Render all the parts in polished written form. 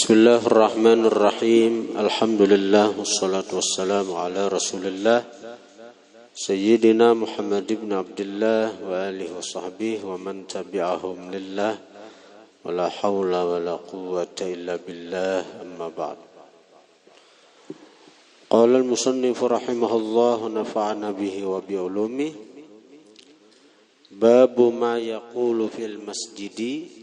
Bismillahirrahmanirrahim. Alhamdulillah wassalatu wassalamu ala Rasulillah Sayyidina Muhammad ibn Abdullah wa alihi wa sahbihi wa man tabi'ahum lillah wa la hawla wa la quwwata illa billah, amma ba'd. Qala al-musannif rahimahullah wa nafa'ana bihi wa bi'ulumi. Babu ma yaqulu fil masjidi.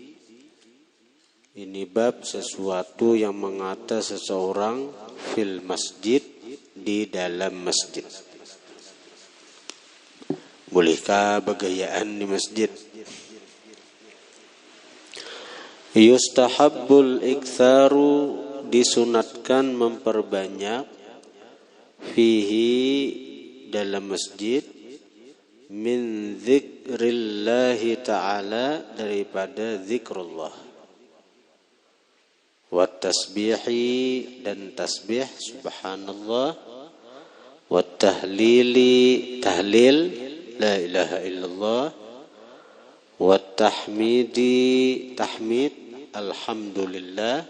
Ini bab sesuatu yang mengata seseorang fil masjid, di dalam masjid. Bolehkah bergayaan di masjid? Yustahabbul iktharu, disunatkan memperbanyak, fihi, dalam masjid, min dzikrillahi ta'ala, daripada zikrullah, wa tasbihi, dan tasbih subhanallah, wa tahlili, tahlil la ilaha illallah, wa tahmidi, tahmid alhamdulillah,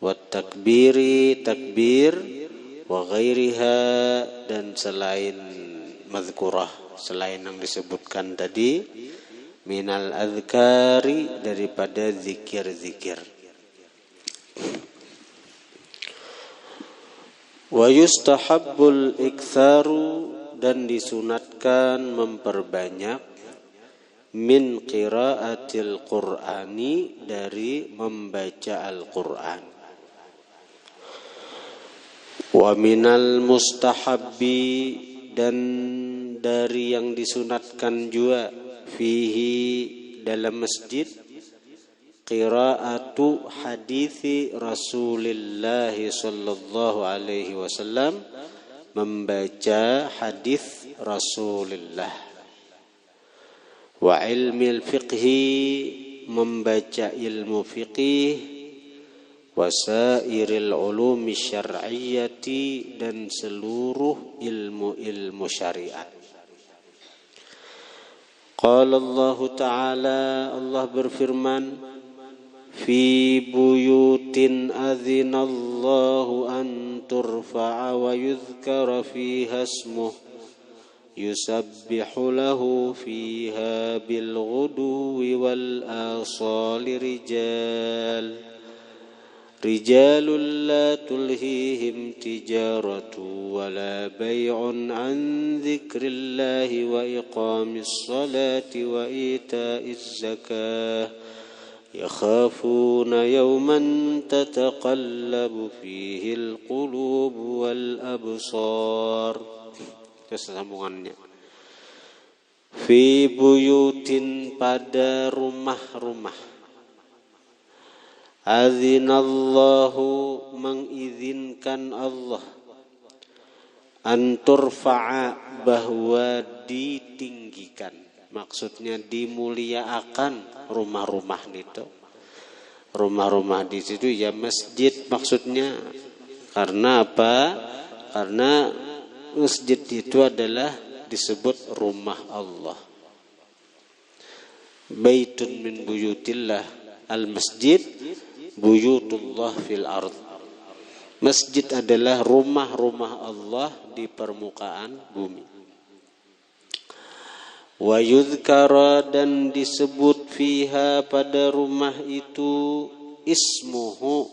wa takbiri, takbir, wa ghairiha, dan selain mazkurah, selain yang disebutkan tadi, minal azkari, daripada zikir-zikir. Wa yustahabbul iktharu, dan disunatkan memperbanyak, min qiraatil qur'ani, dari membaca Al-Qur'an. Wa minal mustahabbi, dan dari yang disunatkan juga, fihi, dalam masjid, qiraatu hadithi Rasulillah sallallahu alaihi wasallam, membaca hadis Rasulullah. Wa ilmil fiqhi, membaca ilmu fiqih. Wasairil ulumi syar'iyyati, dan seluruh ilmu-ilmu syariat. Qala Allah Ta'ala, Allah berfirman, fi buyutin adzinallahu an turfa'a wa yudhkara fiha ismuh yusabbihu lahu fiha bil ghuduwi wal asali rijalun la tulhihim tijaratu wa la bay'un an dzikrillahi wa iqamis salati wa ita'iz zakah yakhafuna yawman tataqallabu fihi al-qulub wal absar. Kesambungannya, fi buyutin, pada rumah-rumah, azinallahu, mengizinkan Allah, an turfa'a, bahwa ditinggikan, maksudnya dimuliakan rumah-rumah itu. Rumah-rumah di situ ya masjid maksudnya. Karena apa? Karena masjid itu adalah disebut rumah Allah. Baitun min buyutillah, al-masjid buyutullah fil ard. Masjid adalah rumah-rumah Allah di permukaan bumi. Wa yudhkara, dan disebut, fiha, pada rumah itu, ismuhu,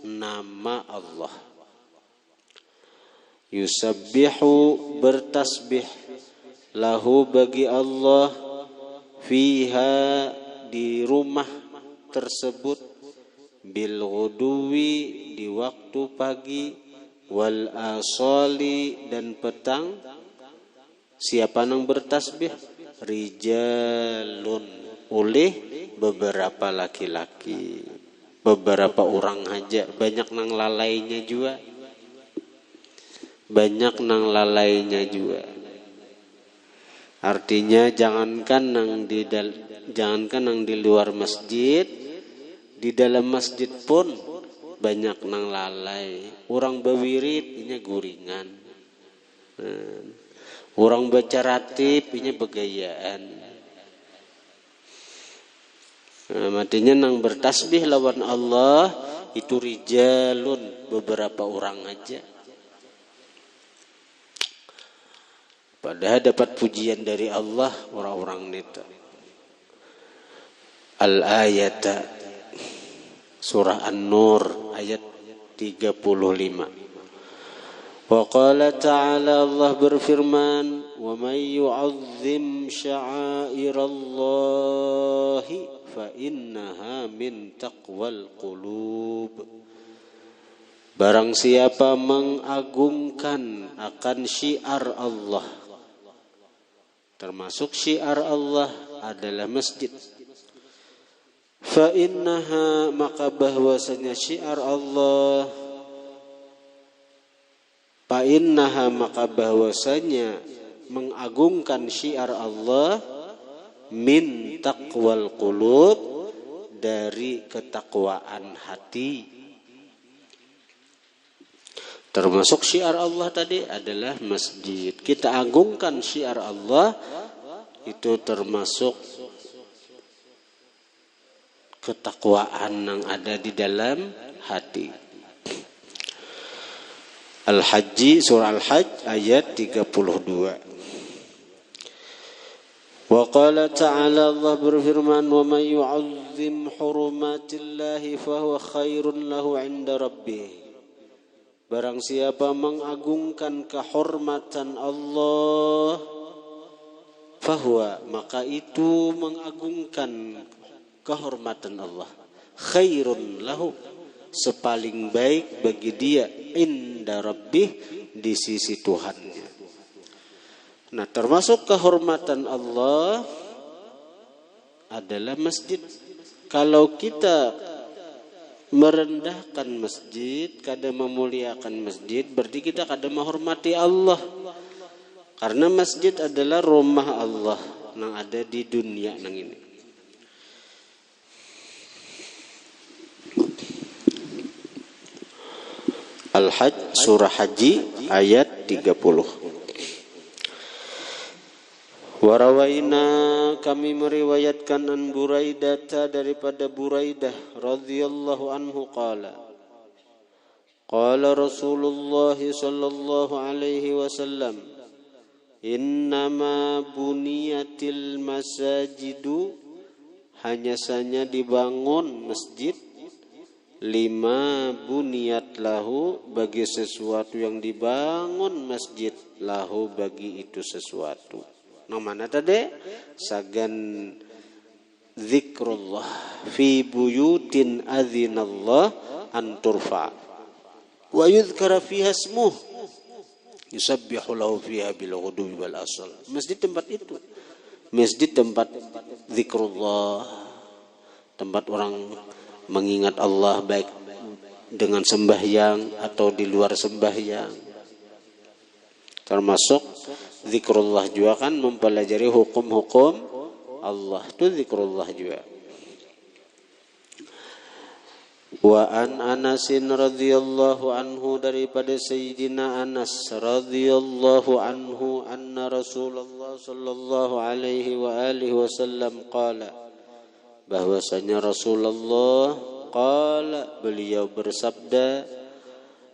nama Allah. Yusabbihu, bertasbih, lahu, bagi Allah, fiha, di rumah tersebut, bil ghuduwi, di waktu pagi, wal asali, dan petang. Siapa yang bertasbih? Rijalun, oleh beberapa laki-laki, beberapa orang aja. Banyak nang lalainya juga, banyak nang lalainya juga. Artinya jangankan nang di luar masjid, di dalam masjid pun banyak nang lalai. Orang bewirit ini guringan. Orang baca ratib ini begayaan. Matinya nang bertasbih lawan Allah itu rijalun, beberapa orang aja. Padahal dapat pujian dari Allah orang-orang itu. Al-ayata surah An-Nur ayat 35. Wa qala ta'ala, Allah berfirman, wa may yu'azzim sya'airallahi fa innaha min taqwal qulub. Barang siapa mengagungkan akan syiar Allah, termasuk syiar Allah adalah masjid. Fa innaha, maka bahwasanya syiar Allah, fa innaha, maka bahwasanya mengagungkan syiar Allah, min taqwal qulub, dari ketakwaan hati. Termasuk syiar Allah tadi adalah masjid. Kita agungkan syiar Allah, itu termasuk ketakwaan yang ada di dalam hati. Al-Hajj, surah Al-Hajj ayat 32. Wa qala ta'ala, Allah berfirman, wa may yu'azzim hurumatillahi fahuwa khairun lahu 'inda rabbih. Barang siapa mengagungkan kehormatan Allah, fahuwa, maka itu mengagungkan kehormatan Allah, khairun lahu, sepaling baik bagi dia, inda rabbih, di sisi Tuhannya. Nah, termasuk kehormatan Allah adalah masjid. Kalau kita merendahkan masjid, kada memuliakan masjid, berarti kita kada menghormati Allah. Karena masjid adalah rumah Allah yang ada di dunia nang ini. Al-Hajj, surah Haji ayat 30. Warawaina, kami meriwayatkan an Buraidah, daripada Buraidah radhiyallahu anhu qala Rasulullah sallallahu alaihi wasallam, innama buniyatil masajidu, hanya saja dibangun masjid, lima buniyat lahu, bagi sesuatu yang dibangun masjid, lahu, bagi itu sesuatu. Nah, mana tadi? Sagan zikrullah fi buyutin adzinallah an turfa wa yudhkara fiha ismuh yusabbihu lahu fiha bil ghudwi wal asal. Masjid tempat itu. Masjid tempat zikrullah, tempat orang mengingat Allah, baik dengan sembahyang atau di luar sembahyang. Termasuk zikrullah juga kan mempelajari hukum-hukum Allah, itu zikrullah juga. Wa an Anasin radhiyallahu anhu, daripada Sayyidina Anas radhiyallahu anhu, anna Rasulullah sallallahu alaihi wa alihi wasallam qala, bahwasanya Rasulullah qala, beliau bersabda,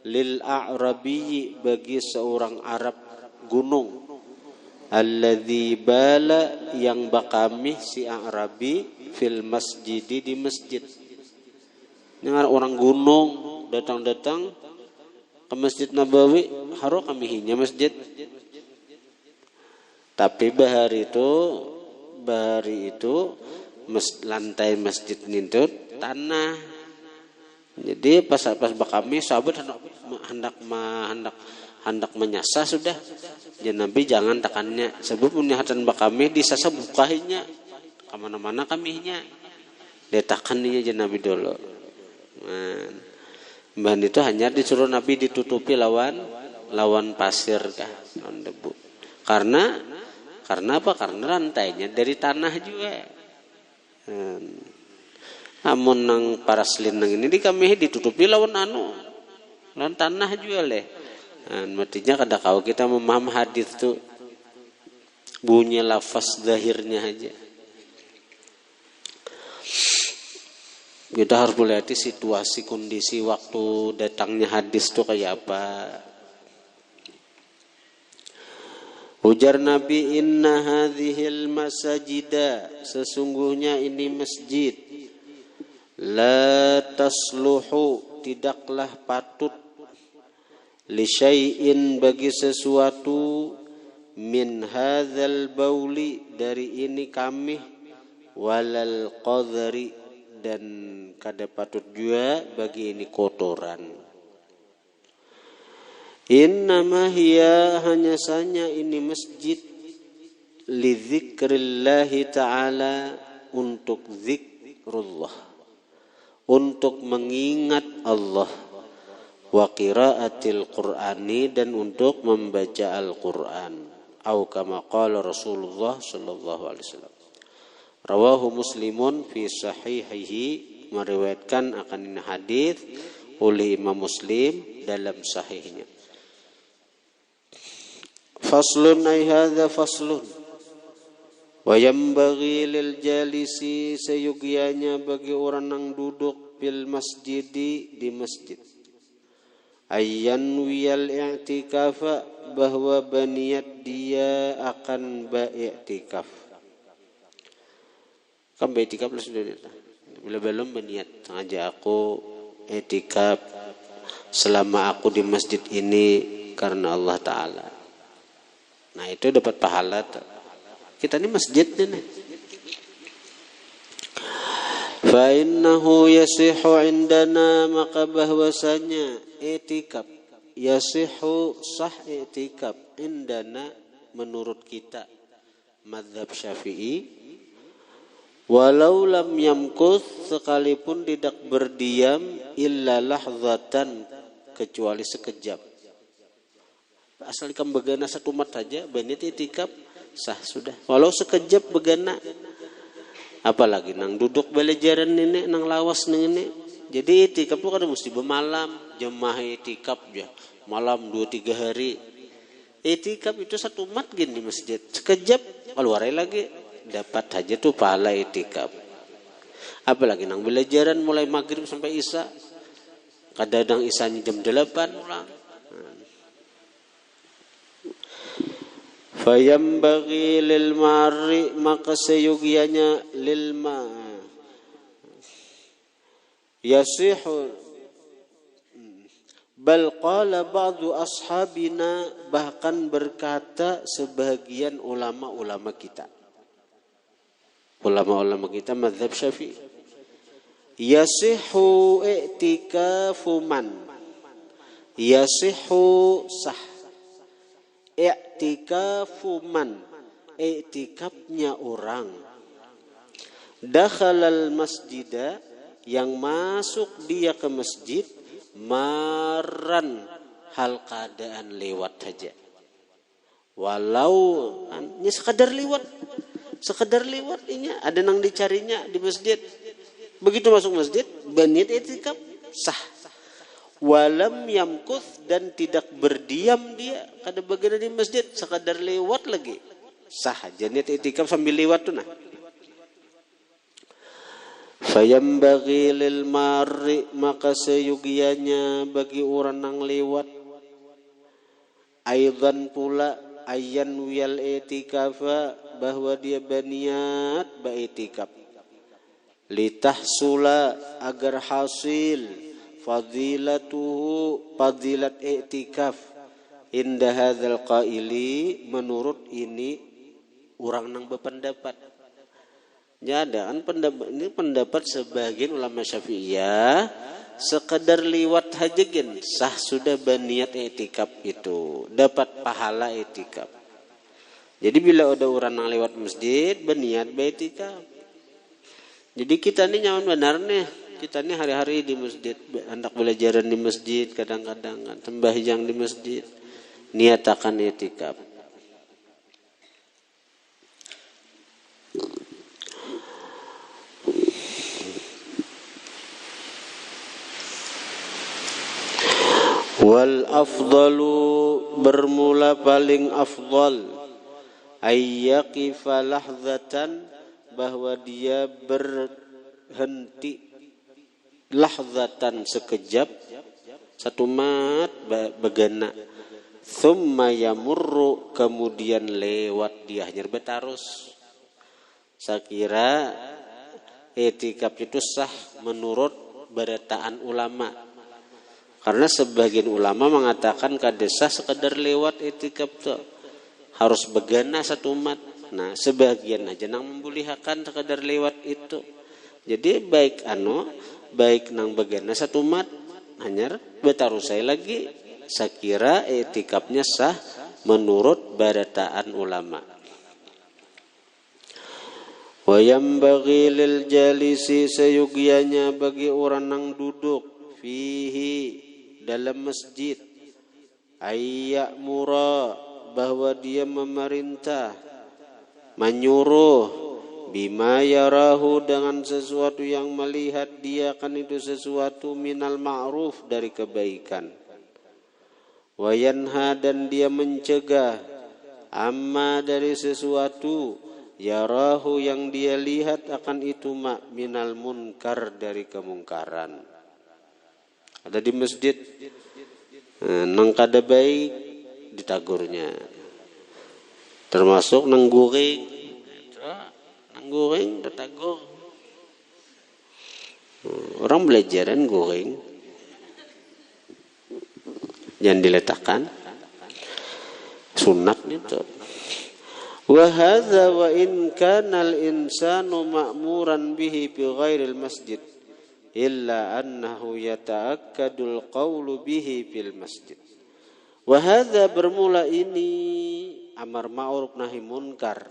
lil a'rabiyyi, bagi seorang Arab gunung, alladzi bala, yang bakami si Arabi, fil masjidi, di masjid. Dengar orang gunung datang-datang ke Masjid Nabawi, haro kami hinya masjid. Tapi bahari itu lantai masjid itu tanah. Jadi pas bakami sahabat hendak menyasa sudah. Jadi Nabi jangan tekannya, sebab menyahatan bakami disasa bukahinya, kemana-mana kaminya detakannya jadi Nabi dulu. Bahan itu hanya disuruh Nabi ditutupi lawan pasir kah, lawan debu. Karena apa? Karena lantainya dari tanah juga. Namun nang paraslin nang ini di kami ditutupi lawan tanah juga leh. Matinya kada kau kita memaham hadis tu bunyi lafaz zahirnya aja. Kita harus melihat situasi, kondisi, waktu datangnya hadis itu kayak apa. Ujar Nabi, inna hadhil masajida, sesungguhnya ini masjid, la tasluhu, tidaklah patut, li syai'in, bagi sesuatu, min hadzal bauli, dari ini kami, walal qadri, dan kada patut juga bagi ini kotoran. Innama hiya, hanya saja ini masjid, li dzikrillahi ta'ala, untuk zikrullah, untuk mengingat Allah, wa qiraatil qur'ani, dan untuk membaca Al-Qur'an, au kama qala Rasulullah sallallahu alaihi wasallam. Rawahu Muslimun fi sahihihi, meriwayatkan akan ini hadis oleh Imam Muslim dalam sahihnya. Faslun, ay hadza faslun, wa yanbaghi lil jalisi, seyugianya bagi orang yang duduk bil masjidi, di masjid, ayyan wiyal i'tikafa, bahwa berniat dia akan beriktikaf. Kan beriktikaf sudah niat. Bila belum berniat, sengaja aku i'tikaf selama aku di masjid ini karena Allah Ta'ala. Nah itu dapat pahala. Kita ini masjid ini. Fa innahu yasihu indana, maka bahwasanya i'tikaf, yasihu, sah i'tikaf, indana, menurut kita mazhab Syafi'i, walau lam yamkuth, sekalipun tidak berdiam, illa lahzatan, kecuali sekejap. Asal ikan begana satu mat saja, banyak i'tikaf sah sudah. Walau sekejap begana, apalagi nang duduk belajaran ini, nang lawas ini. Jadi i'tikaf itu kan mesti bermalam, jemaah i'tikaf ya, malam 2-3 hari. I'tikaf itu satu mat gini di masjid, sekejap keluar lagi, dapat saja tuh pahala i'tikaf. Apalagi nang belajaran mulai maghrib sampai isya, kadang isyanya jam 8 pulang. Fayambaghi lil mar'i, maka seyugianya lil ma yasihu, bal qala ba'du ashabina, bahkan berkata sebagian ulama-ulama kita, ulama-ulama kita mazhab Syafi'i, yasihu i'tikafu man, yasihu sah, i'tikafu man, i'tikafnya orang, dakhalal masjida, yang masuk dia ke masjid, maran, hal keadaan lewat saja, walau ini sekadar lewat ini ada nang dicarinya di masjid, begitu masuk masjid berniat i'tikaf sah. Walam yamkuth, dan tidak berdiam dia kada bagana di masjid, sekadar lewat lagi sah aja niat i'tikaf sambil lewat tuh nah. Fayambaghi lil mar'i, maka seyugianya bagi orang yang lewat, aidan pula, ayyan wiyal i'tikafa, bahwa dia berniat ba'iktikaf, litahsula, agar hasil, fadilatuhu, fadilat i'tikaf, inda hadzal qaili, menurut ini orang yang berpendapat. Ya, kan pendapat sebagian ulama Syafi'iyah, sekadar liwat haja gen sah sudah berniat i'tikaf itu, dapat pahala i'tikaf. Jadi bila ada orang yang lewat masjid berniat ba'iktikaf. Jadi kita ini nyaman benar nih. Kita ini hari-hari di masjid, hendak belajaran di masjid, kadang-kadang kan sembahyang di masjid, niatakan i'tikaf. Wal afdalu, bermula paling afdal, ayyaqifa lahzatan, bahwa dia berhenti lahzatan sekejap, satu mat begana. Thumma yamurru, kemudian lewat dia hanya betarus. Sakira etikaf itu sah menurut berataan ulama. Karena sebagian ulama mengatakan kadesah sekedar lewat etikaf tuh harus begana satu mat. Nah, sebagian aja nang membulihakan sekedar lewat itu. Jadi baik nang begana satu mat hanya betarusai lagi. Sakira etikafnya sah menurut barataan ulama. Wa yambaghi lil jalisi, seyugianya bagi orang yang duduk fihi dalam masjid, ayyamura, bahwa dia memerintah, menyuruh, bima yarahu, dengan sesuatu yang melihat dia kan itu sesuatu minal ma'ruf, dari kebaikan. Wa yanha, dan dia mencegah, amma, dari sesuatu, yarahu, yang dia lihat akan itu minal munkar, dari kemungkaran. Ada di masjid nang kada baik ditagurnya, termasuk nang guring ditagur. Orang belajaran guring jangan diletakkan, sunat itu. Wa hadza wa in kana al-insanu ma'muran bihi bi ghairil masjid illa annahu yata'akkadul qawlu bihi fil masjid. Wa hadza, bermula ini amar ma'ruf nahi munkar.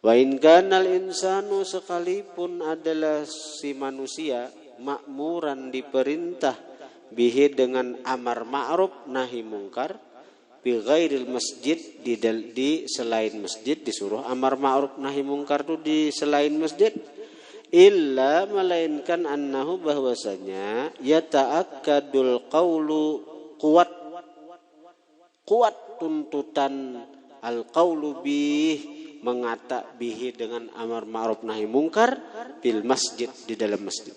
Wa in kana al-insanu, sekalipun adalah si manusia ma'muran, diperintah, bihi, dengan amar ma'ruf nahi munkar, bi ghairil masjid, di selain masjid, disuruh amar ma'ruf nahi munkar itu di selain masjid, illa, melainkan annahu, bahwasanya yata'akkadul qawlu, kuat tuntutan al qawlu bih, mengata bihi, dengan amar ma'ruf nahi munkar, bil masjid, di dalam masjid.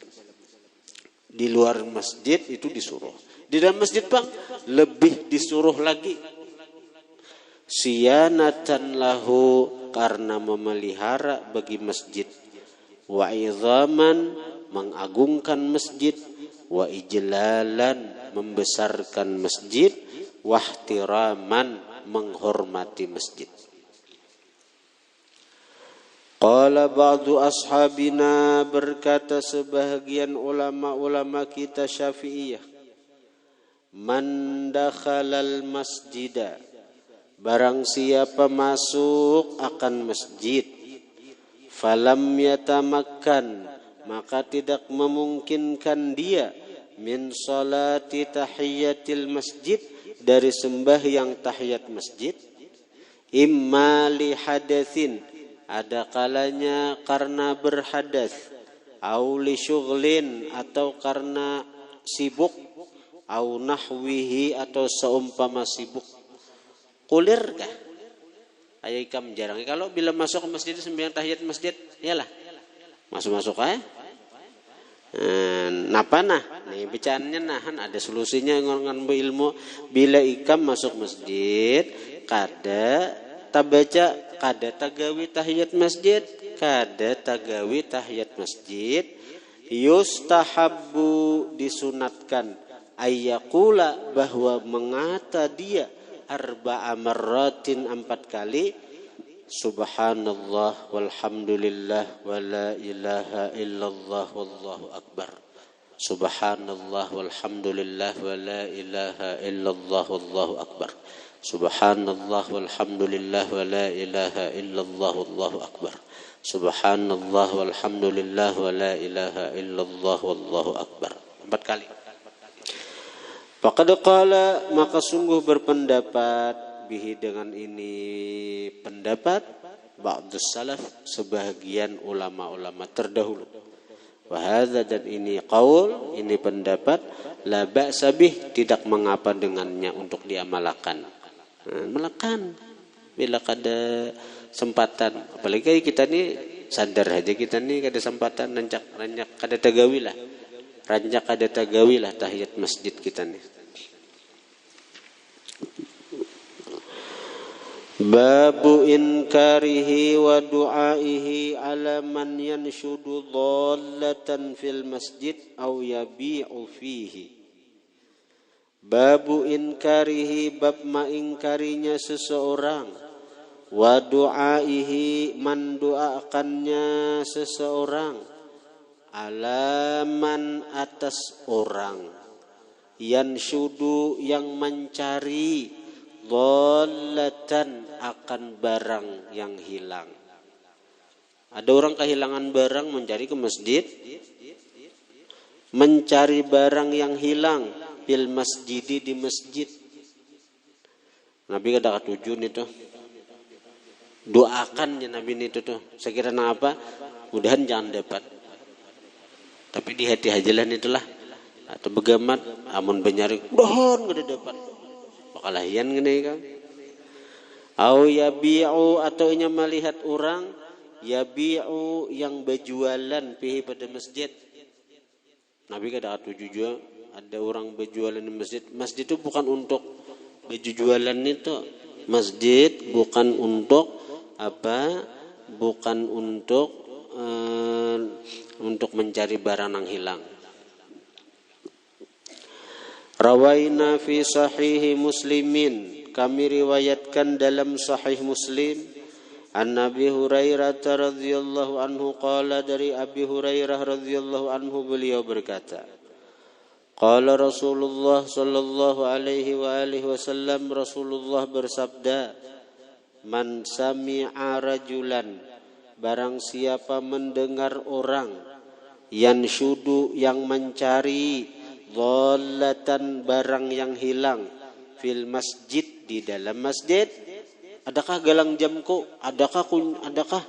Di luar masjid itu disuruh, di dalam masjid bang lebih disuruh lagi. Siyanatan lahu, karena memelihara bagi masjid, wa idzaman, mengagungkan masjid, wa ijlalan, membesarkan masjid, wa ihtiraman, menghormati masjid. Qala ba'du ashabina, berkata sebahagian ulama-ulama kita Syafi'iyah, man dakhalal masjida, barang siapa masuk akan masjid, falam yatamakkan, maka tidak memungkinkan dia, min salati tahiyatil masjid, dari sembahyang tahiyat masjid, imma li hadatsin, ada kalanya karena berhadas, au li syughlin, atau karena sibuk, au nahwihi, atau seumpama sibuk. Kulirkah? Ayo ikam jarang. Kalau bila masuk ke masjid sembahyang tahiyat masjid, iyalah masuk aja. Napa nah? Nih bicaranya nahan, ada solusinya ngan ilmu. Bila ikam masuk masjid, kada tabaca, kada tagawi tahiyat masjid, yustahabbu, disunatkan, ayyakula, bahwa mengata dia, arba'a marratin, 4 kali, subhanallah walhamdulillah wa la ilaha illallah wallahu akbar, subhanallah walhamdulillah wa la ilaha illallah wallahu akbar, subhanallah walhamdulillah wa la ilaha illallah wallahu akbar, subhanallah walhamdulillah wa la ilaha illallah wallahu akbar. 4 kali. Faqad qala, maka sungguh berpendapat, bihi, dengan ini pendapat, ba'dus salaf, sebahagian ulama-ulama terdahulu. Wa hadza, dan ini qaul, ini pendapat, la ba'sa bih, tidak mengapa dengannya untuk diamalkan. Melakan bila kada sempatan, apalagi kita ni sadar aja, kita ni kada sempatan, rancak kada tagawi lah. rancak ada tagawilah tahiyat masjid kita nih. Babu inkarihi wa du'aihi ala man yanshudu dhallatan fil masjid aw yabi'u fihi. Babu inkarihi, bab mengingkarinya seseorang, wa du'aihi, mendoakannya seseorang, ala man, atas orang, yanshudu, yang mencari, dhallatan, akan barang yang hilang. Ada orang kehilangan barang mencari ke masjid, mencari barang yang hilang bil masjidi, di masjid. Nabi kada katuju nih tuh. Doakannya Nabi nih tuh. Sekiranya apa? Mudahan jangan dapat. Tapi di hati hajalan itulah. Atau begamat amun benyari, mudahan kada dapat. Pakalahian gini kan. Au yabi'u, atau inya melihat orang yabi'u, yang berjualan pihi pada masjid. Nabi kada katuju juga ada orang berjualan di masjid. Masjid itu bukan untuk berjualan itu. Masjid bukan untuk apa? Bukan untuk mencari barang yang hilang. Rawaina fi sahihi Muslimin, kami riwayatkan dalam sahih Muslim, an Abi Hurairah radhiyallahu anhu qala, dari Abi Hurairah radhiyallahu anhu beliau berkata, qala Rasulullah sallallahu alaihi wa alihi wasallam, Rasulullah bersabda, man sami'a rajulan, barang siapa mendengar orang, yanshudu, yang mencari, dhallatan, barang yang hilang, fil masjid, di dalam masjid. Adakah galang jamku? Adakah?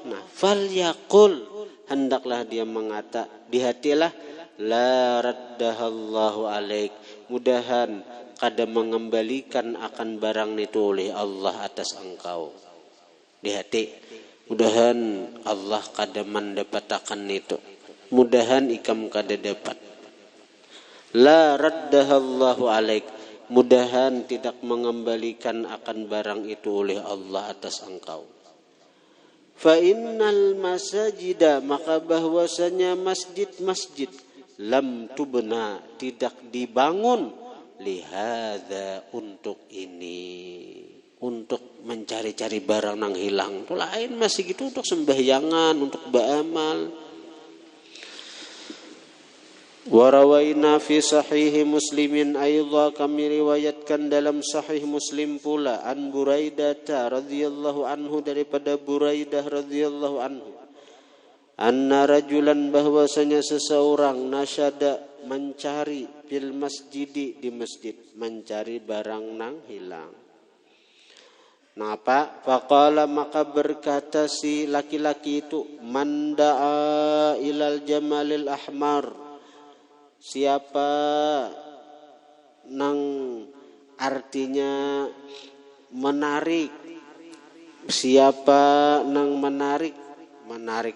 Nah, fal yaqul, hendaklah dia mengata di hatilah, la raddahallahu alaik, mudahan kada mengembalikan akan barang itu oleh Allah atas engkau. Di hati, mudahan Allah kada mendapatkan itu, mudahan ikam kada dapat. La raddahallahu alaik, mudahan tidak mengembalikan akan barang itu oleh Allah atas engkau. Fa innal masajida, maka bahwasanya masjid-masjid, lam tubna, tidak dibangun, lihada, untuk ini, untuk mencari-cari barang yang hilang. Itu lain, masih gitu untuk sembahyangan, untuk beramal. Warawaina fi sahihi Muslimin aidha, kami riwayatkan dalam sahih Muslim pula, an Buraidah radhiyallahu anhu, daripada Buraidah radhiyallahu anhu, anna rajulan, bahwasanya seseorang, nasyada, mencari, fil masjidi, di masjid, mencari barang nang hilang. Napa? Faqala, maka berkata si laki-laki itu, man da'a ilal jamalil ahmar, siapa nang artinya menarik, siapa nang menarik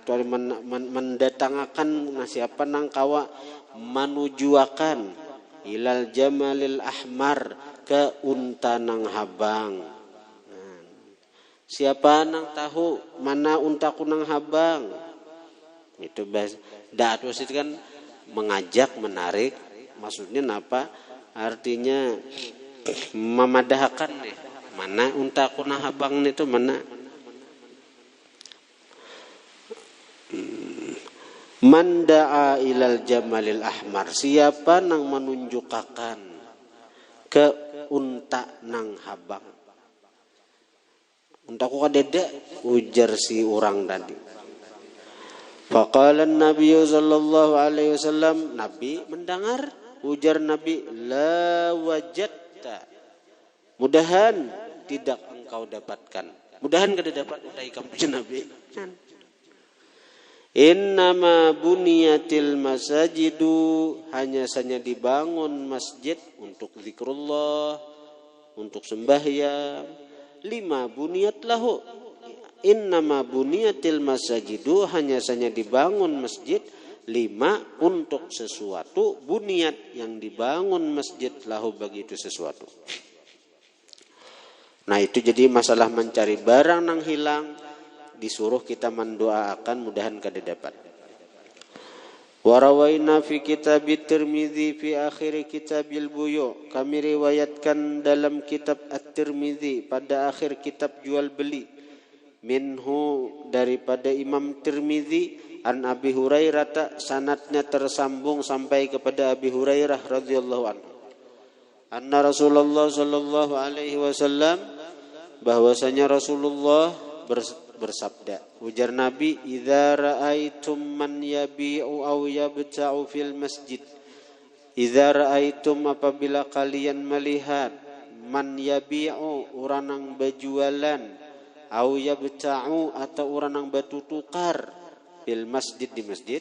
itu mendatangkan, nah siapa nang kawa menujuakan, ilal jamalil ahmar, ke unta nang habang. Siapa nang tahu mana untaku nang habang, itu bahasa dak itu kan mengajak, menarik, maksudnya apa? Artinya memadahkan nih. Mana unta kuna habang itu mana? Man da'a ilal jamalil ahmar, siapa nang menunjukkan ke unta nang habang. Untaku kadeda, ujar si orang tadi. Faqala Nabi sallallahu alaihi wasallam, Nabi mendengar, ujar Nabi, la wajadta, mudahan tidak engkau dapatkan, mudahan kada dapat utai kamu Nabi. Innama buniyatil masajidu, hanya saja dibangun masjid untuk zikrullah, untuk sembahyang. Lima buniyat lahu, innama buniyatil masajidu, hanya saja dibangun masjid, 5, untuk sesuatu buniyat yang dibangun masjid lahu bagi itu sesuatu. Nah itu jadi masalah mencari barang nang hilang, disuruh kita mendoakan mudahan kada dapat. Warawaina fi kitab At-Tirmidzi fi akhir kitabil buyu. Kami riwayatkan dalam kitab At-Tirmidzi pada akhir kitab jual beli. Minhu daripada Imam Tirmidzi an Abi Hurairah, sanadnya tersambung sampai kepada Abi Hurairah radhiyallahu anhu. Anna Rasulullah sallallahu alaihi wasallam, bahwasanya Rasulullah bersabda, ujar Nabi, idza ra'aitum man yabi'u aw yabta'u fil masjid. Idza ra'aitum, apabila kalian melihat, man yabi'u, orang yang berjualan, aw yabta'u, atau orang yang bertukar, fil masjid, di masjid,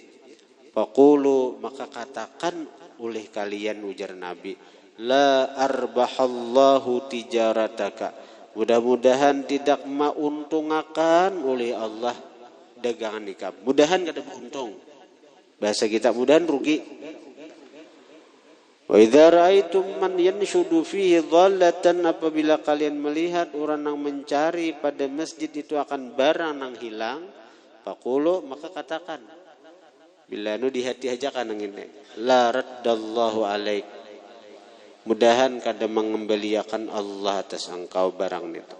faqulu, maka katakan oleh kalian, ujar Nabi, la arbahallahu tijarataka, mudah-mudahan tidak mauntungakan oleh Allah dagangan nikah. Mudahan kada beruntung. Bahasa kita mudahan rugi. Wa idza ra'aitum man yanshudu fihi dhallatan, apabila kalian melihat orang yang mencari pada masjid itu akan barang yang hilang, faqulu, maka katakan, bila nu di hati aja kan ngene, la raddallahu alaik, mudahan kada mengembaliakan Allah atas engkau barang itu.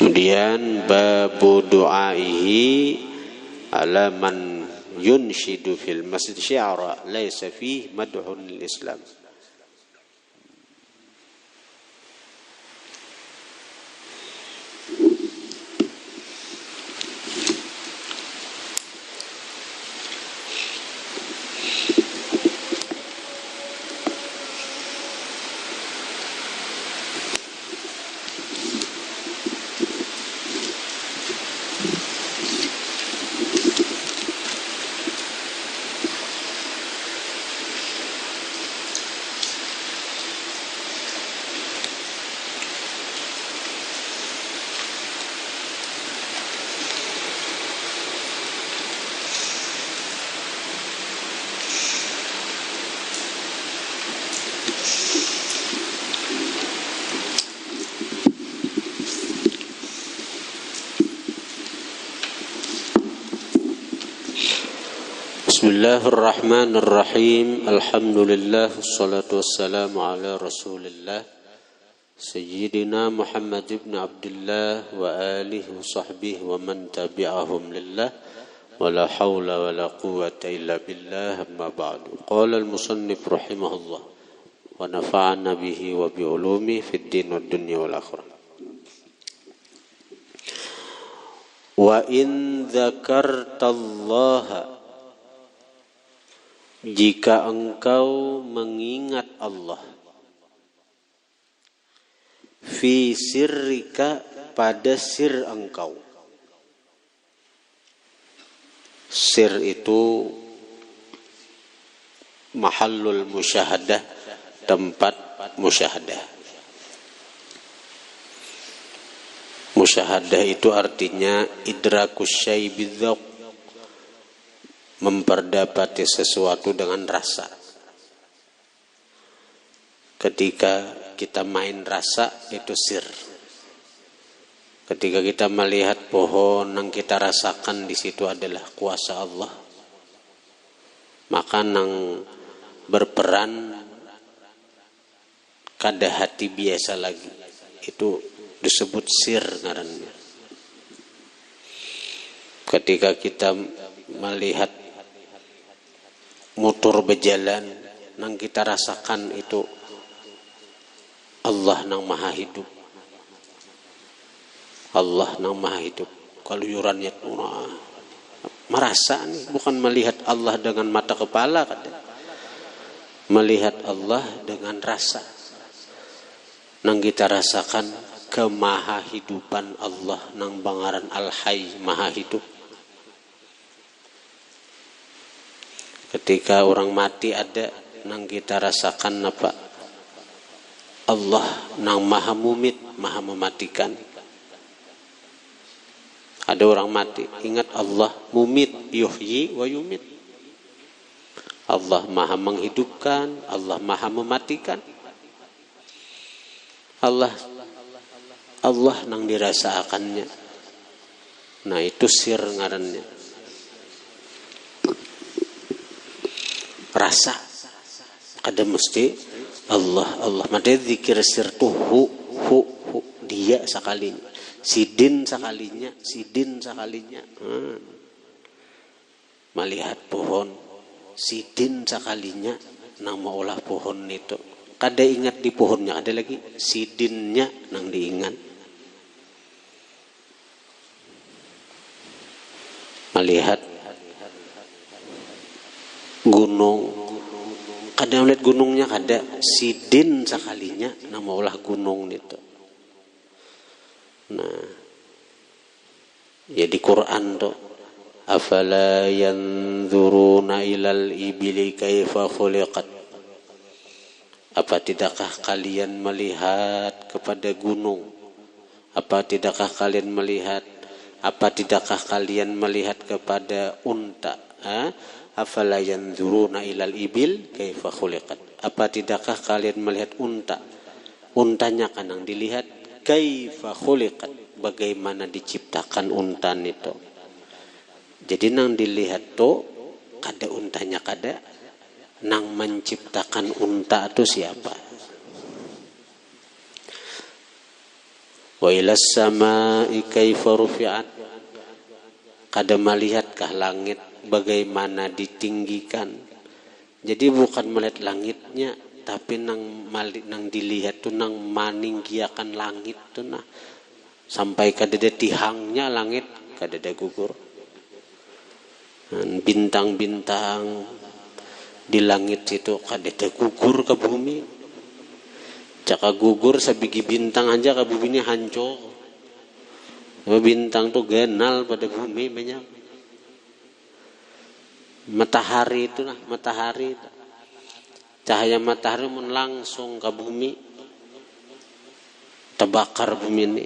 Kemudian babu du'aihi ala man yunshidu fil masjid syi'ara laysa fihi mad'un lil Islam. Bismillahirrahmanirrahim. Alhamdulillah, wassalatu wassalamu ala Rasulillah Sayyidina Muhammad ibn Abdullah wa alihi wa sahbihi wa man tabi'ahum lillah wa la hawla wa la quwwata illa billah, amma ba'du. Qala al-musannif rahimahullah wa nafa'ana bihi wa bi ulumi fid din wad dunya wal akhirah. Wa in dzakartallaha, jika engkau mengingat Allah, fi sirrika, pada sir engkau. Sir itu mahallul musyahadah, tempat musyahadah. Musyahadah itu artinya idrakus syai' bidzauq, memperdapati sesuatu dengan rasa. Ketika kita main rasa, itu sir. Ketika kita melihat pohon yang kita rasakan di situ adalah kuasa Allah, maka nang berperan kada hati biasa lagi, itu disebut sir ngarannya. Ketika kita melihat motor berjalan, nang kita rasakan itu Allah nang maha hidup. Allah nang maha hidup. Kalau yurannya merasa nih, bukan melihat Allah dengan mata kepala, melihat Allah dengan rasa. Nang kita rasakan kemaha hidupan Allah nang bangaran Al-Hayy, maha hidup. Ketika orang mati ada, nang kita rasakan apa? Allah nang maha mumit, maha mematikan. Ada orang mati, ingat Allah mumit, yuhyi wa yumit. Allah maha menghidupkan, Allah maha mematikan. Allah nang dirasaakannya. Nah itu sir ngarannya. Rasa ada mesti Allah made zikir sir tuh hu dia sekalinya, sidin sekalinya. Melihat pohon sidin sekalinya nang maulah pohon itu. Kada ingat di pohonnya, ada lagi sidinnya nang diingat. Melihat gunung, kada melihat gunungnya, kada sidin sekalinya nang maulah gunung itu. Nah, ya di Quran tuh, afala yanzuruna ilal ibili kaifa khuliqat. Apa tidakkah kalian melihat kepada gunung? Apa tidakkah kalian melihat kepada unta? Afala yanzuruna ilal ibil kaifa khuliqat. Apa tidakkah kalian melihat unta? Untanya kan yang dilihat, kaifa khuliqat, bagaimana diciptakan unta itu. Jadi nang dilihat tuh kada untanya, kada nang menciptakan unta itu siapa? Wa ilas samai kaifa rufi'at. Kada melihatkah langit bagaimana ditinggikan? Jadi bukan melihat langitnya, tapi nang dilihat tuh nang maninggiakan langit tuh nah. Sampai kada tihangnya langit, kada gugur. Bintang-bintang di langit itu kada gugur ke bumi. Jaka gugur sabigi bintang aja ke bumi ini hancur. Bintang tuh genal pada bumi banyak. Matahari itu nah, matahari. Cahaya matahari langsung ke bumi, terbakar bumi ini.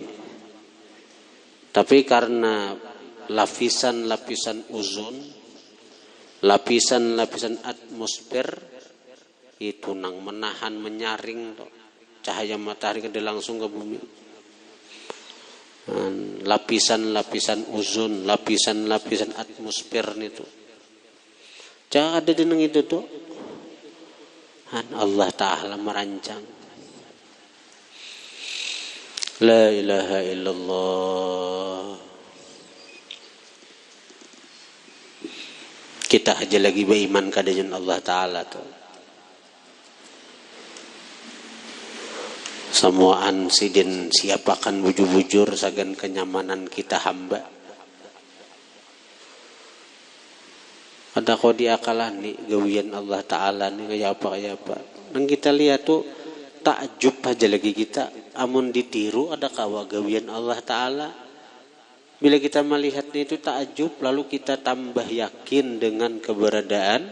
Tapi karena lapisan-lapisan ozon, lapisan-lapisan atmosfer itu nang menahan, menyaring toh cahaya matahari ke langsung ke bumi. Lapisan-lapisan ozon, lapisan-lapisan atmosfer itu. Jangan ada deneng itu tuh. Allah Ta'ala merancang. La ilaha illallah. Kita aja lagi beriman kadanya Allah Ta'ala tuh. Semuaan sidin siapakan bujur-bujur sagan kenyamanan kita hamba. Ada kau diakalan nih gawian Allah Ta'ala nih kayak apa. Dan kita lihat tuh takjub aja lagi kita. Amun ditiru ada kawa gawian Allah Ta'ala. Bila kita melihat itu takjub, lalu kita tambah yakin dengan keberadaan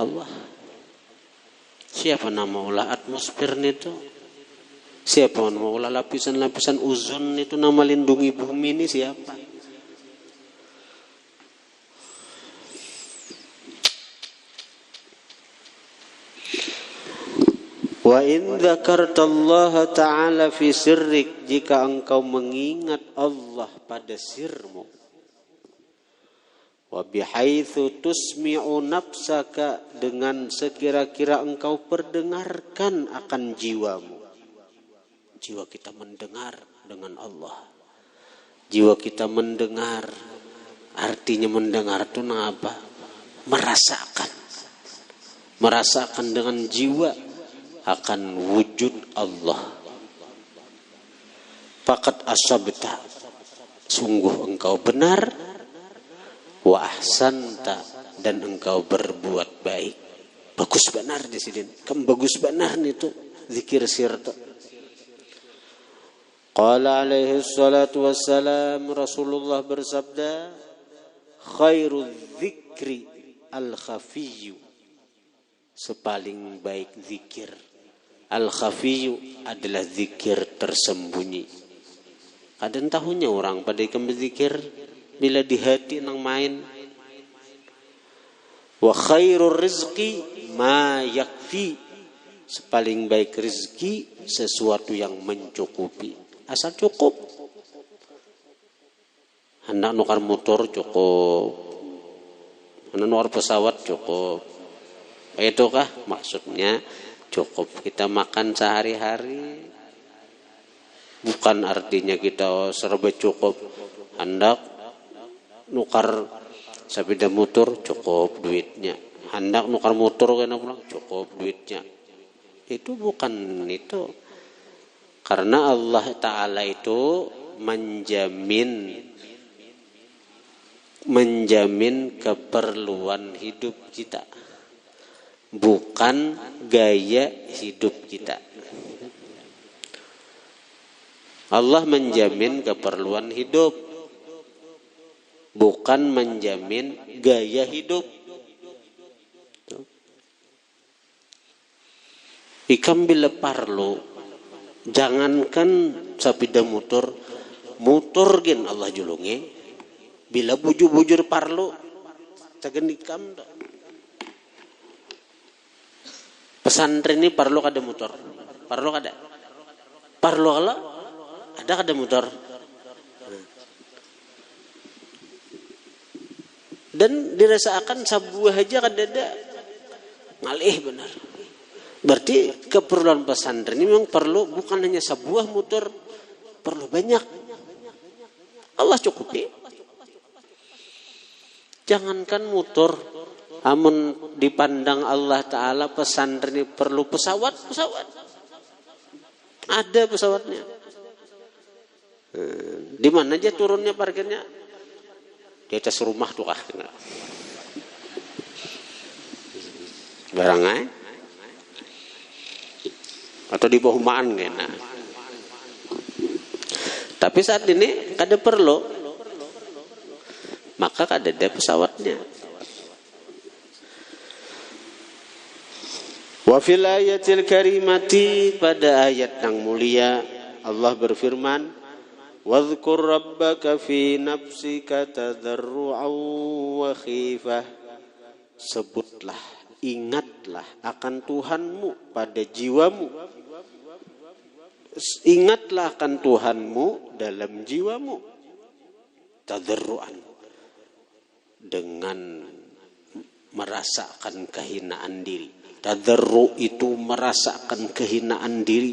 Allah. Siapa nama ulah atmosfer itu? Siapa nama ulah lapisan-lapisan ozon itu nama lindungi bumi ini siapa? Wa in dzakartallaha ta'ala fi sirrik, jika engkau mengingat Allah pada sirmu, wa bihaitsu tusmi'u nafsaka, dengan sekira-kira engkau perdengarkan akan jiwamu. Jiwa kita mendengar dengan Allah. Jiwa kita mendengar, artinya mendengar itu apa? Merasakan dengan jiwa akan wujud Allah. Faqad asabta, sungguh engkau benar. Wa ahsanta, dan engkau berbuat baik. Bagus benar di sini. Kam bagus benar itu zikir sirta. Qala alaihi salatu wassalam, Rasulullah bersabda, khairu dzikri al-khafiyyu, sepaling baik zikir Al-khafiyu adalah zikir tersembunyi. Kadang tahunya orang pada ikam berzikir bila di hati nang main. Wa khairur rizqi ma yakfi. Sepaling baik rezeki sesuatu yang mencukupi. Asal cukup. Hendak nukar motor cukup. Hendak nukar pesawat cukup. Itukah maksudnya cukup. Kita makan sehari-hari. Bukan artinya kita serba cukup. Hendak nukar sepeda motor cukup duitnya. Hendak nukar motor kena pulang cukup duitnya. Itu bukan itu. Karena Allah Ta'ala itu menjamin keperluan hidup kita, bukan gaya hidup kita. Allah menjamin keperluan hidup, bukan menjamin gaya hidup. Ikam bila parlo, jangankan sepeda motor gen Allah julungi. Bila bujur-bujur parlo, tagen ikam dah. Pesantren ini parlo kada motor, parlo kada, parlo ala ada kada motor. Dan dirasakan sebuah aja kada ada, ngalih benar. Berarti keperluan pesantren ini memang perlu bukan hanya sebuah motor, perlu banyak. Allah cukupi. Jangankan motor, amun dipandang Allah Ta'ala pesantren ini perlu pesawat. Ada pesawatnya. Di mana aja turunnya parkirnya? Di atas rumah tuh kah? Barangnya? Atau di bawah maan kena. Tapi saat ini kada perlu, maka kada ada pesawatnya. Wa fil ayatil karimati, pada ayat yang mulia Allah berfirman, wadhkur rabbaka fi nafsika tadarru'an wa khifah. Sebutlah, ingatlah akan Tuhanmu pada jiwamu. Ingatlah akan Tuhanmu dalam jiwamu. Tadarru'an, dengan merasakan kehinaan diri. Tadarru' itu merasakan kehinaan diri.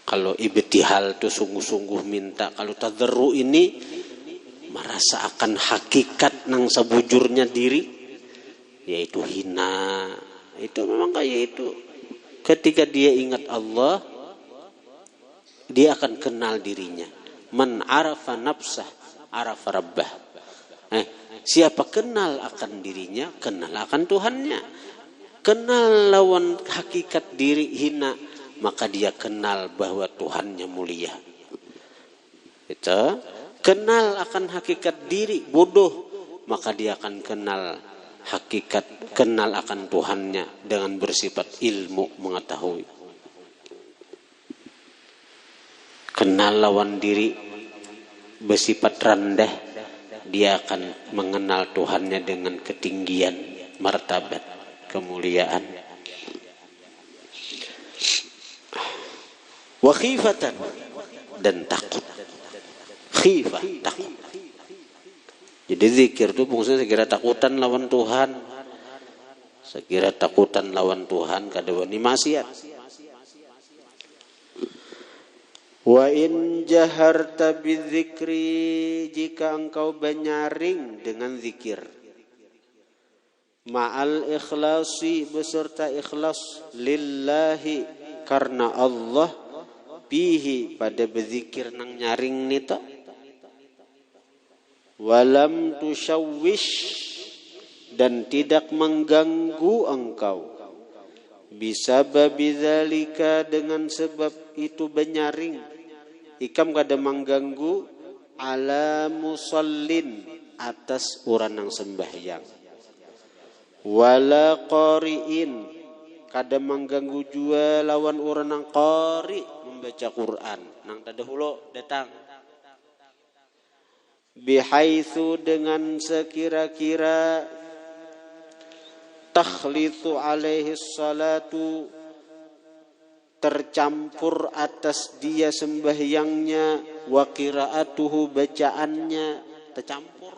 Kalau ibtihal itu sungguh-sungguh minta. Kalau tadarru' ini merasakan hakikat nang sebujurnya diri, yaitu hina. Itu memang kayak itu. Ketika dia ingat Allah, dia akan kenal dirinya. Man arafa nafsah, arafa rabbah. Siapa kenal akan dirinya, kenal akan Tuhannya. Kenal lawan hakikat diri hina, maka dia kenal bahwa Tuhannya mulia. Itu. Kenal akan hakikat diri bodoh, maka dia akan kenal kenal akan Tuhannya dengan bersifat ilmu, mengetahui. Kenal lawan diri bersifat rendah, dia akan mengenal Tuhannya dengan ketinggian, martabat, kemuliaan. Wa khifatan, dan takut. Khifah, takut. Jadi zikir itu fungsinya sekira takutan lawan Tuhan. Sekira takutan lawan Tuhan kada wani maksiat. Wa in jaharta bidzikri, jika engkau benyaring dengan zikir. Ma'al ikhlasi, beserta ikhlas, lillahi, karena Allah, bihi, pada berzikir nang nyaring nita. Walam tusyawwish, dan tidak mengganggu engkau. Bisababi dzalika, dengan sebab itu benyaring. Ikam kada mengganggu ala musallin, atas orang yang sembahyang. wala qari'in, kada mengganggu jua lawan orang nang qari membaca Quran nang tadahulu datang, bihaitsu dengan sekira-kira takhlithu alaihi salatu tercampur atas dia sembahyangnya, wa qiraatuhu bacaannya tercampur,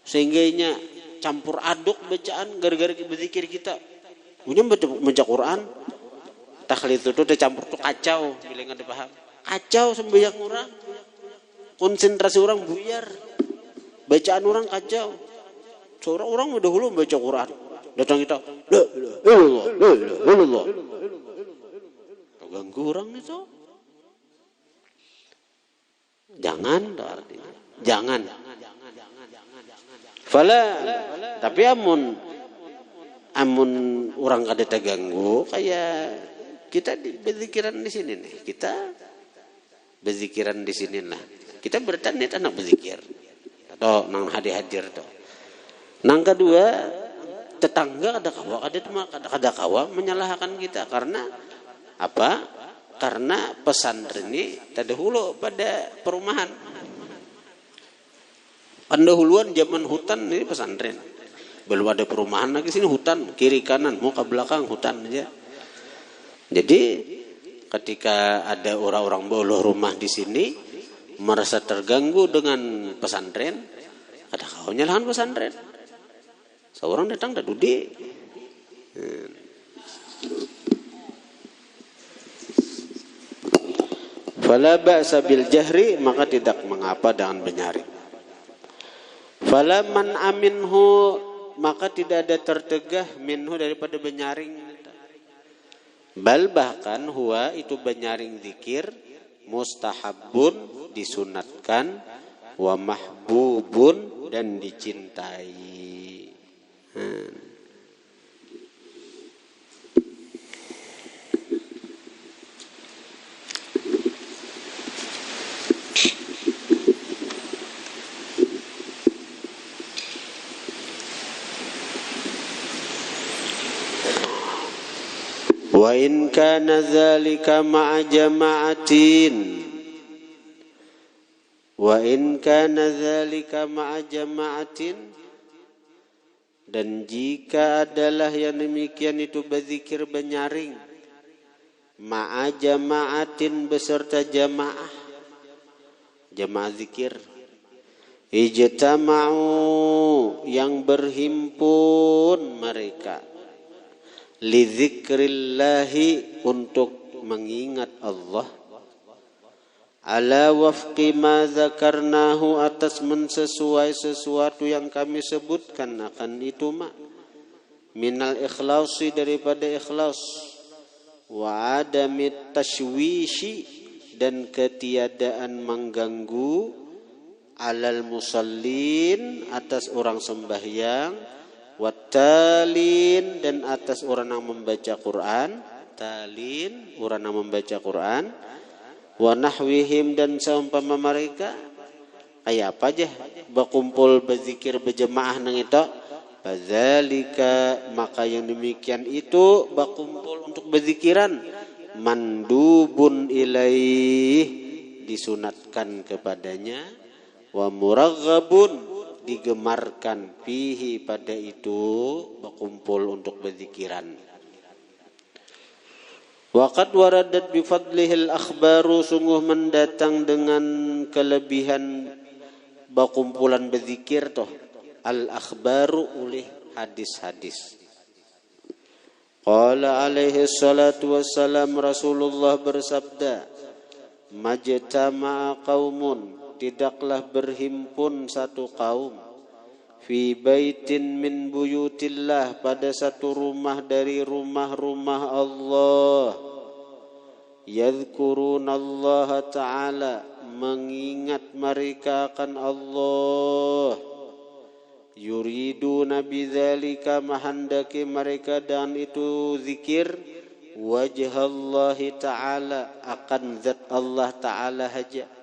sehingganya campur aduk bacaan gara-gara berzikir kita. Punya baca Quran, takhlid itu tercampur tuh kacau, bila nggak ada paham. Kacau sembahyang orang, konsentrasi orang buyar, bacaan orang kacau. Seorang orang udah dulu baca Quran, datang kita, la ilaha illallah, ganggu orang itu. Jangan, artinya jangan. Fala, tapi amun orang kada terganggu, kayak kita berzikiran di sini nih. Kita berzikiran di sini lah. Kita bertanya anak berzikir. Atau nang hadir tuh. Nang kedua, tetangga ada kawa menyalahkan kita karena apa? Karena pesantren ini terdahulu pada perumahan. Pendahuluan zaman hutan ini pesantren. Belum ada perumahan lagi, sini hutan, kiri kanan, mau ke belakang hutan aja. Jadi ketika ada orang-orang boluh rumah di sini merasa terganggu dengan pesantren, ada kau nyalahan pesantren. Seorang datang dah duduk. Fala ba'sa bil jahri, maka tidak mengapa dengan menyaring. Fala man aminhu, maka tidak ada tertegah minhu daripada benyaring. Bal bahkan huwa itu benyaring zikir mustahabun disunatkan, wa mahbubun dan dicintai. Wa in kana dzalika ma'a jama'atin, wa in kana dzalika ma'a jama'atin, dan jika adalah yang demikian itu berzikir benyaring ma'a jama'atin beserta jamaah, jamaah zikir, ijtama'u yang berhimpun mereka, lidzikrillahi untuk mengingat Allah, ala wafqi ma zakarnahu atas mensesuai sesuatu yang kami sebutkan akan itu mak, minal ikhlasi daripada ikhlas, wa adamit tashwishi dan ketiadaan mengganggu, alal musallin atas orang sembahyang, watalin dan atas orang yang membaca Quran, talin orang yang membaca Quran, wa nahwihim dan seumpama mereka. Kayak apa aja berkumpul berzikir berjemaah nang itu, fadzalika maka yang demikian itu berkumpul untuk berzikiran, mandubun ilaih disunatkan kepadanya, wa muraghabun digemarkan fihi pada itu berkumpul untuk berzikiran. Waqad waradat bifadlihil akhbaru, sungguh mendatang dengan kelebihan berkumpulan berzikir toh al akhbaru oleh hadis-hadis. Qala alaihi salatu wassalam, Rasulullah bersabda, majtama'a qaumun, tidaklah berhimpun satu kaum, fi baitin min buyutillah pada satu rumah dari rumah-rumah Allah, yadhkurunallaha ta'ala mengingat mereka akan Allah, yuriduna bidzalika mahandaki mereka dan itu zikir, wajhallahi ta'ala akan zat Allah ta'ala haja.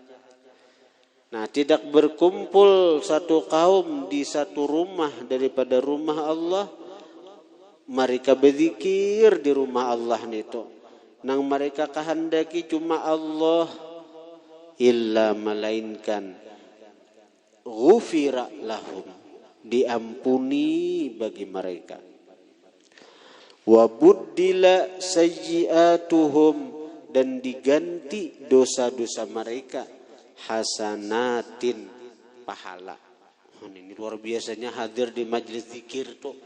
Nah, tidak berkumpul satu kaum di satu rumah daripada rumah Allah mereka berzikir di rumah Allah nito, nang mereka kehendaki cuma Allah, illa melainkan ghufira lahum, diampuni bagi mereka. Wa buddila sayyi'atuhum, dan diganti dosa-dosa mereka hasanatin, pahala. Ini luar biasanya hadir di majelis zikir tuh.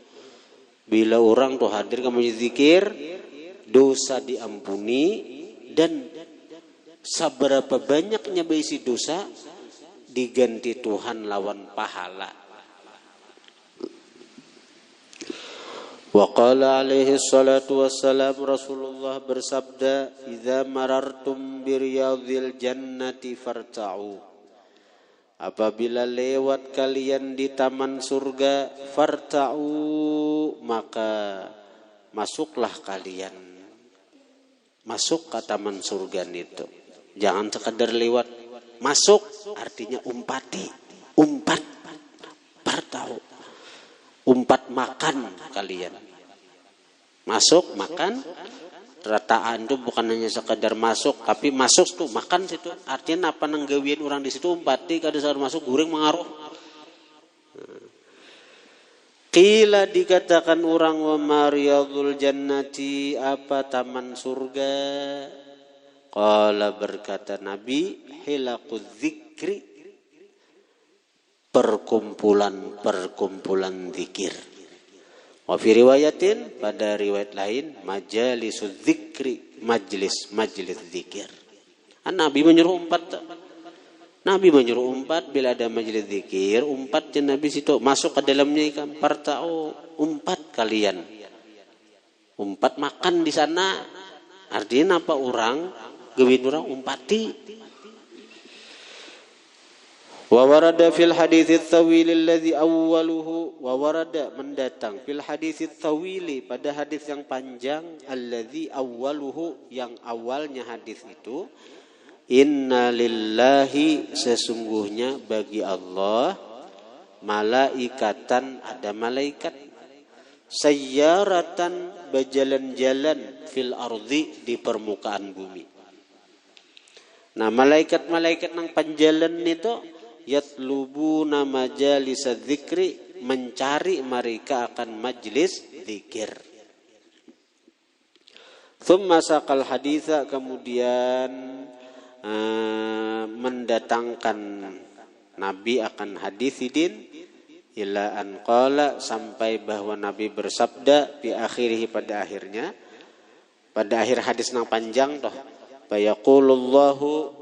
Bila orang tuh hadir ke majelis zikir, dosa diampuni, dan seberapa banyaknya berisi dosa diganti Tuhan lawan pahala. Wa qala alaihi salatu wassalam, Rasulullah bersabda, idza marartum bi riyadhil jannati farta'u, apabila lewat kalian di taman surga, farta'u, maka masuklah kalian, masuk ke taman surga itu. Jangan sekadar lewat, masuk artinya umpati, umpat, farta'u, umpat makan kalian. Masuk, makan. Rataan itu bukan hanya sekadar masuk, tapi masuk tuh makan situ. Artinya apa nanggawian orang di situ umpati kada sadar masuk goreng mengaruh. Qila, dikatakan orang, wa mariyadul jannati, apa taman surga? Qala, berkata Nabi, hilaqudz zikri, perkumpulan zikir. Wa fi riwayatin, pada riwayat lain, majalisuz zikri, majlis zikir. Nabi menyuruh umpat. Nabi menyuruh umpat bila ada majlis zikir, umpat je Nabi situ, masuk ke dalamnya ikan partau, umpat kalian. Umpat makan di sana. Artinya apa orang, gawin orang umpati. Wa warada fil hadits tsawil alladhi awwaluhu, wa warada mendatang fil hadits tsawili, pada hadis yang panjang, alladhi awwaluhu, yang awalnya hadis itu, inna lillahi, sesungguhnya bagi Allah, malaikatan, ada malaikat, sayyaratan, berjalan-jalan, fil ardi, di permukaan bumi. Nah, malaikat-malaikat nang panjalan itu, yatlubuna majalis dzikri, mencari mereka akan majlis zikir. Thumma saqal haditha, kemudian mendatangkan Nabi akan hadis idin, ila an qala, sampai bahwa Nabi bersabda, di akhirih, pada akhirnya, pada akhir hadis nang panjang toh, bayaqulullahu,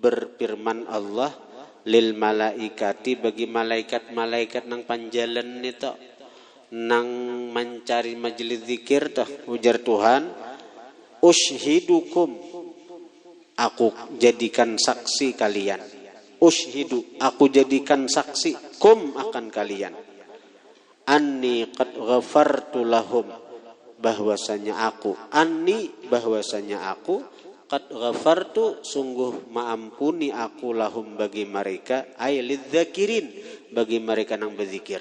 berfirman Allah, lil malaikati, bagi malaikat-malaikat nang panjalan itu, nang mencari majelis zikir toh, ujar Tuhan, ushhidukum, aku jadikan saksi kalian. Ushhidu, aku jadikan saksi, kum, akan kalian, anni qad ghafartu lahum, bahwasanya aku, anni, bahwasanya aku, qad ghafartu, sungguh maampuni aku, lahum, bagi mereka, ay lidzakirin, bagi mereka nang berzikir.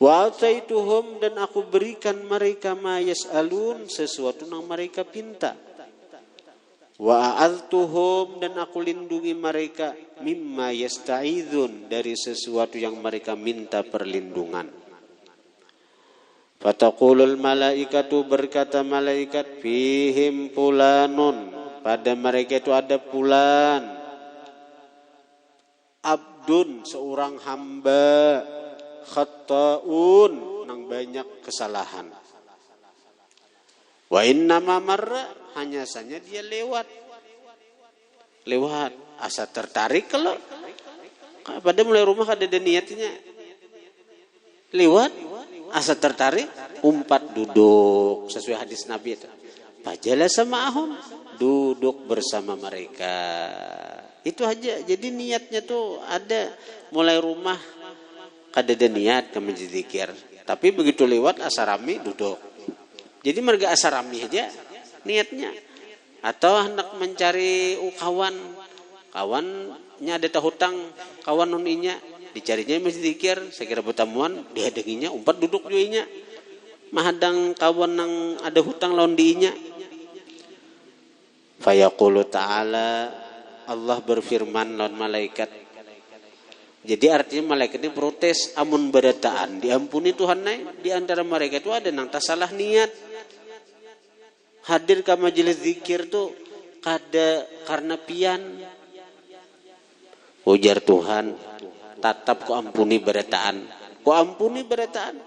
Wa ataituhum, dan aku berikan mereka ma yas'alun, sesuatu nang mereka pinta. Wa a'adtuhum, dan aku lindungi mereka, mimma yasta'idun, dari sesuatu yang mereka minta perlindungan. Fataqulul malaikatu, berkata malaikat, fihim fulanun, pada mereka itu ada fulan, abdun, seorang hamba, khatta'un, nang banyak kesalahan. Wa innama marra, hanya saja dia lewat, asa tertarik kalau pada mulai rumah ada niatnya lewat, asa tertarik, umpat, duduk sesuai hadis Nabi itu. Fajalasa ma'ahum, duduk bersama mereka. Itu aja. Jadi niatnya tuh ada, mulai rumah kada ada niat ke masjid zikir, tapi begitu lewat asarami duduk. Jadi mereka asarami aja niatnya. Atau hendak mencari kawannya ada hutang, kawan nuninya dicarinya masih zikir, saya kira pertemuan dihadanginya umpat duduk juinya. Mahadang kawan nang ada hutang lawan diinya. Fayaqulu ta'ala, Allah berfirman lawan malaikat. Jadi artinya malaikat ini protes, amun badataan diampuni Tuhan naik. Di antara mereka itu ada nang tak salah niat. Hadir ke majelis zikir tuh kada karena pian. Ujar Tuhan, tatap ku ampuni badataan. Ku ampuni badataan.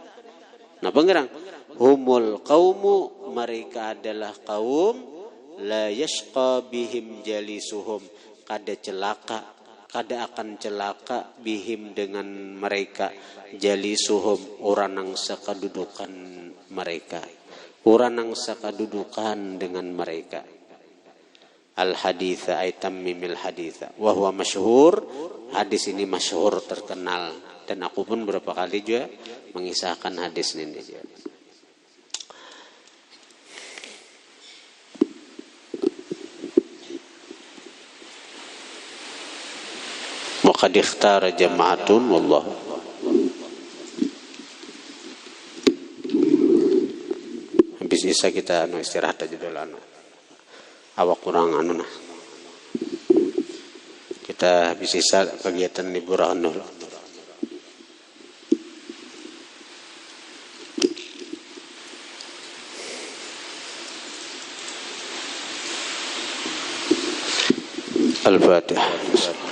Napa ngerang? Humul qaumu, mereka adalah kaum la yashqa bihim jalisuhum, kada celaka, kada akan celaka bihim dengan mereka, jalisuhum, orang yang sakadudukan mereka, orang yang sakadudukan dengan mereka. Al haditha ay tammimil haditha wa huwa masyhur, hadis ini masyhur, terkenal, dan aku pun beberapa kali juga mengisahkan hadis ini. Wa qad ikhtara jama'atun wallahu. Habis isa kita istirahat aja dulu awak kurang nah. Kita habis isa kegiatan liburan dulu. Al-Fatihah.